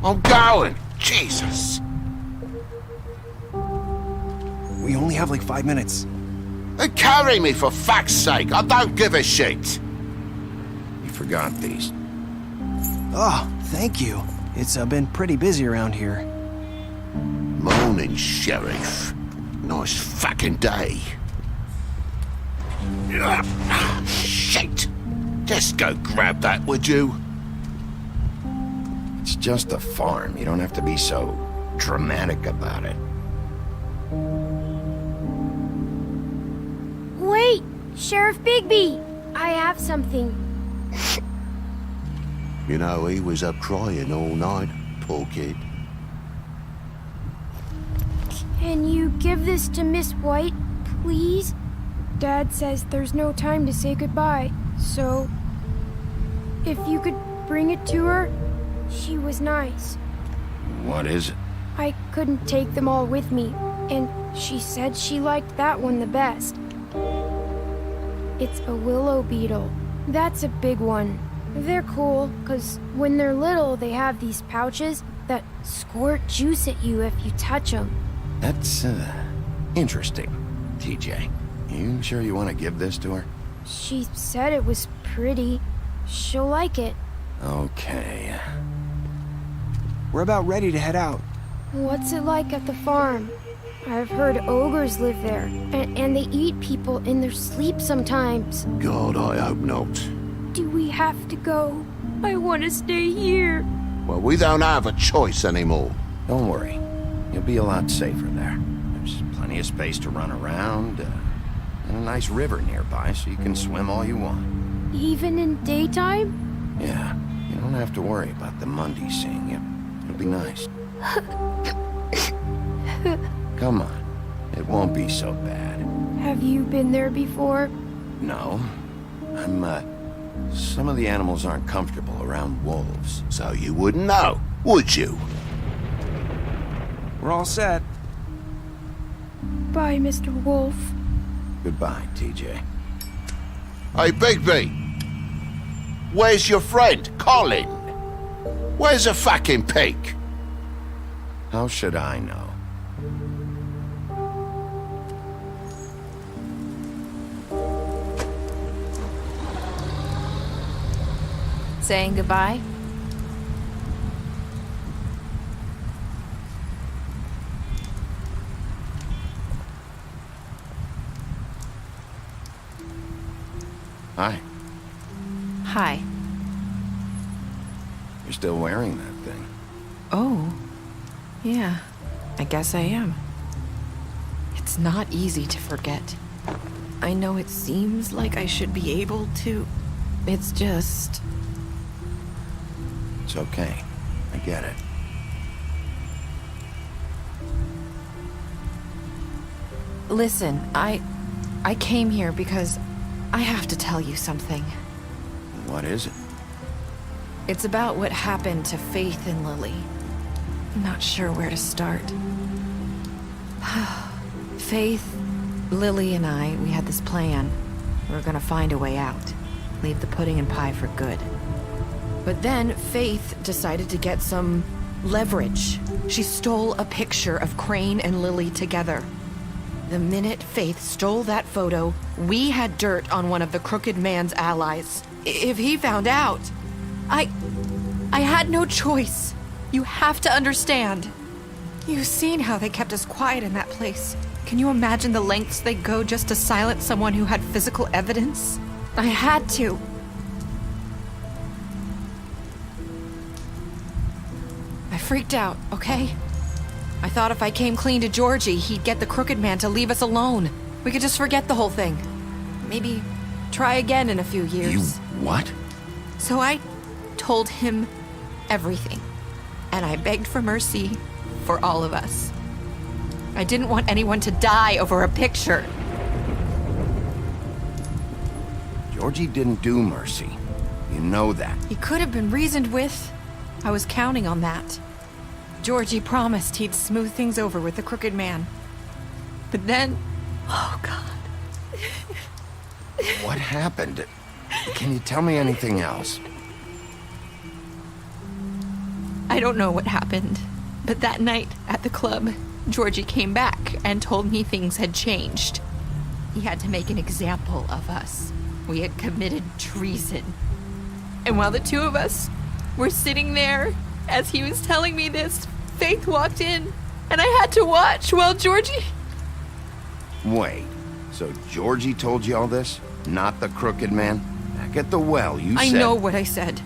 I'm going! Jesus! We only have like 5 minutes. Then carry me for fuck's sake! I don't give a shit! You forgot these. Oh, thank you. It's been pretty busy around here. Morning, Sheriff. Nice fucking day. Shit! Just go grab that, would you? It's just a farm. You don't have to be so dramatic about it. Wait! Sheriff Bigby! I have something. You know, he was up crying all night, poor kid. Can you give this to Miss White, please? Dad says there's no time to say goodbye, so... if you could bring it to her, she was nice. What is it? I couldn't take them all with me, and she said she liked that one the best. It's a willow beetle. That's a big one. They're cool, because when they're little, they have these pouches that squirt juice at you if you touch them. That's, interesting, TJ. You sure you want to give this to her? She said it was pretty. She'll like it. Okay. We're about ready to head out. What's it like at the farm? I've heard ogres live there, and they eat people in their sleep sometimes. God, I hope not. have to go. I want to stay here. Well, we don't have a choice anymore. Don't worry. You'll be a lot safer there. There's plenty of space to run around, and a nice river nearby so you can swim all you want. Even in daytime? Yeah, you don't have to worry about the Monday seeing you. It'll be nice. Come on. It won't be so bad. Have you been there before? No. Some of the animals aren't comfortable around wolves. So you wouldn't know, would you? We're all set. Bye, Mr. Wolf. Goodbye, TJ. Hey, Bigby. Where's your friend, Colin? Where's the fucking pig? How should I know? Saying goodbye? Hi. Hi. You're still wearing that thing. Oh. Yeah. I guess I am. It's not easy to forget. I know it seems like I should be able to. It's just... It's okay. I get it. Listen, I came here because I have to tell you something. What is it? It's about what happened to Faith and Lily. I'm not sure where to start. Faith, Lily, and I, we had this plan. We were gonna find a way out. Leave the pudding and pie for good. But then Faith decided to get some leverage. She stole a picture of Crane and Lily together. The minute Faith stole that photo, we had dirt on one of the crooked man's allies. If he found out, I had no choice. You have to understand. You've seen how they kept us quiet in that place. Can you imagine the lengths they go just to silence someone who had physical evidence? I had to. I freaked out, okay? I thought if I came clean to Georgie, he'd get the crooked man to leave us alone. We could just forget the whole thing. Maybe try again in a few years. You what? So I told him everything. And I begged for mercy for all of us. I didn't want anyone to die over a picture. Georgie didn't do mercy. You know that. He could have been reasoned with. I was counting on that. Georgie promised he'd smooth things over with the crooked man. But then... Oh, God. What happened? Can you tell me anything else? I don't know what happened. But that night at the club, Georgie came back and told me things had changed. He had to make an example of us. We had committed treason. And while the two of us were sitting there, as he was telling me this, Faith walked in, and I had to watch while Georgie... Wait, so Georgie told you all this? Not the crooked man? Back at the well, you said... I know what I said.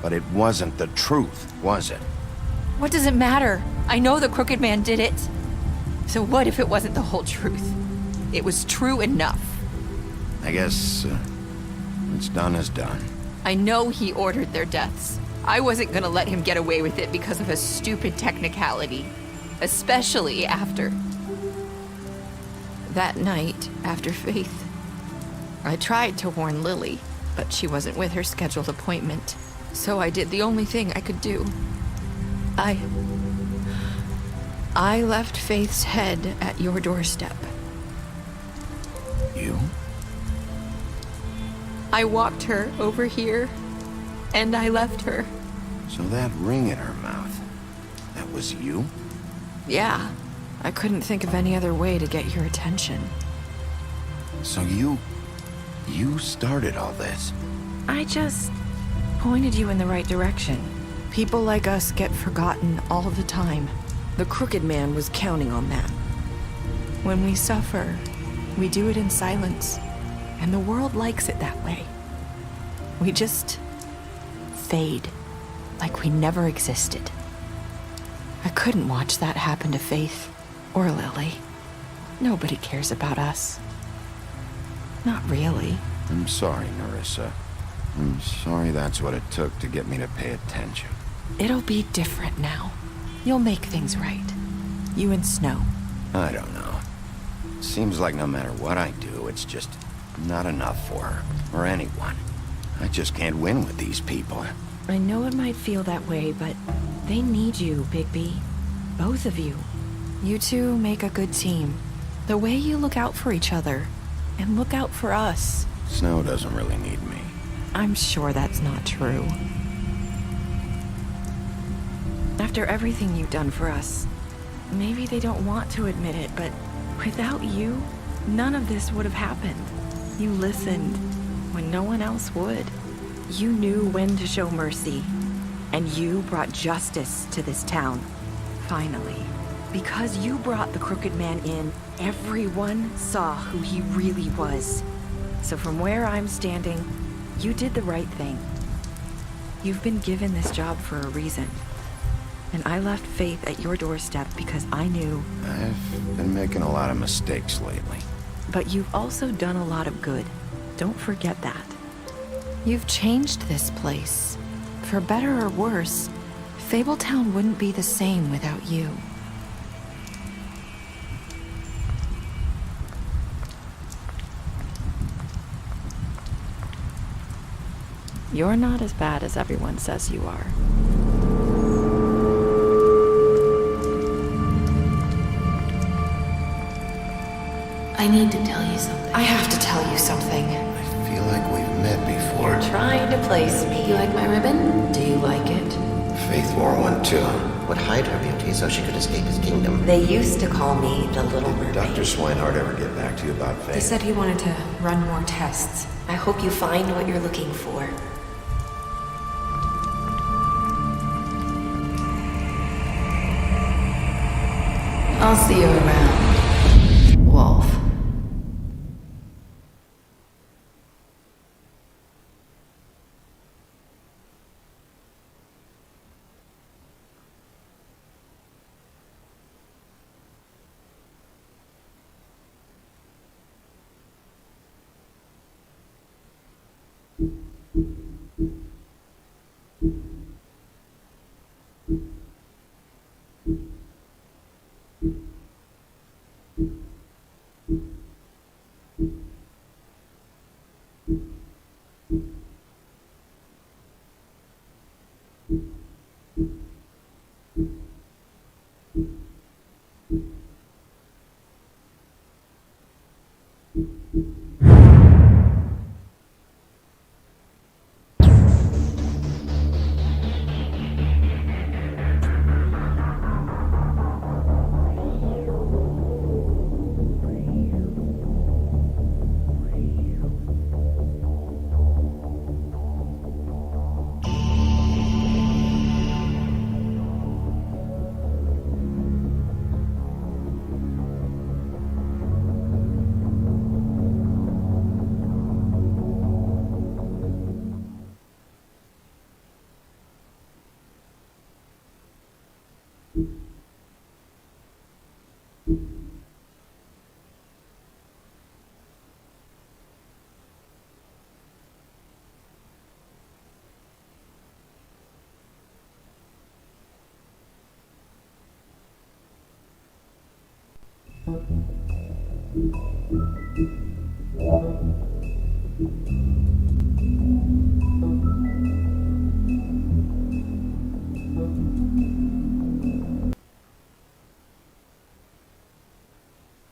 But it wasn't the truth, was it? What does it matter? I know the crooked man did it. So what if it wasn't the whole truth? It was true enough. I guess what's done is done. I know he ordered their deaths. I wasn't gonna let him get away with it because of a stupid technicality. Especially after... That night, after Faith, I tried to warn Lily, but she wasn't with her scheduled appointment. So I did the only thing I could do. I left Faith's head at your doorstep. You? I walked her over here, and I left her. So that ring in her mouth, that was you? Yeah. I couldn't think of any other way to get your attention. So you started all this? I just pointed you in the right direction. People like us get forgotten all the time. The crooked man was counting on that. When we suffer, we do it in silence, and the world likes it that way. We just fade, like we never existed. I couldn't watch that happen to Faith or Lily. Nobody cares about us. Not really. I'm sorry, Narissa. I'm sorry that's what it took to get me to pay attention. It'll be different now. You'll make things right. You and Snow. I don't know. Seems like no matter what I do, it's just not enough for her, or anyone. I just can't win with these people. I know it might feel that way, but they need you, Bigby. Both of you. You two make a good team. The way you look out for each other, and look out for us. Snow doesn't really need me. I'm sure that's not true. After everything you've done for us, maybe they don't want to admit it, but without you, none of this would have happened. You listened when no one else would. You knew when to show mercy, and you brought justice to this town. Finally. Because you brought the crooked man in, everyone saw who he really was. So from where I'm standing, you did the right thing. You've been given this job for a reason. And I left Faith at your doorstep because I knew... I've been making a lot of mistakes lately. But you've also done a lot of good. Don't forget that. You've changed this place. For better or worse, Fabletown wouldn't be the same without you. You're not as bad as everyone says you are. I need to tell you something. I have to tell you something. I feel like we've met before. You're trying to place me. You like my ribbon? Do you like it? Faith wore one too. Would hide her beauty so she could escape his kingdom. They used to call me the Little Mermaid. Did Dr. Swinehart ever get back to you about Faith? He said he wanted to run more tests. I hope you find what you're looking for. I'll see you around, Wolf.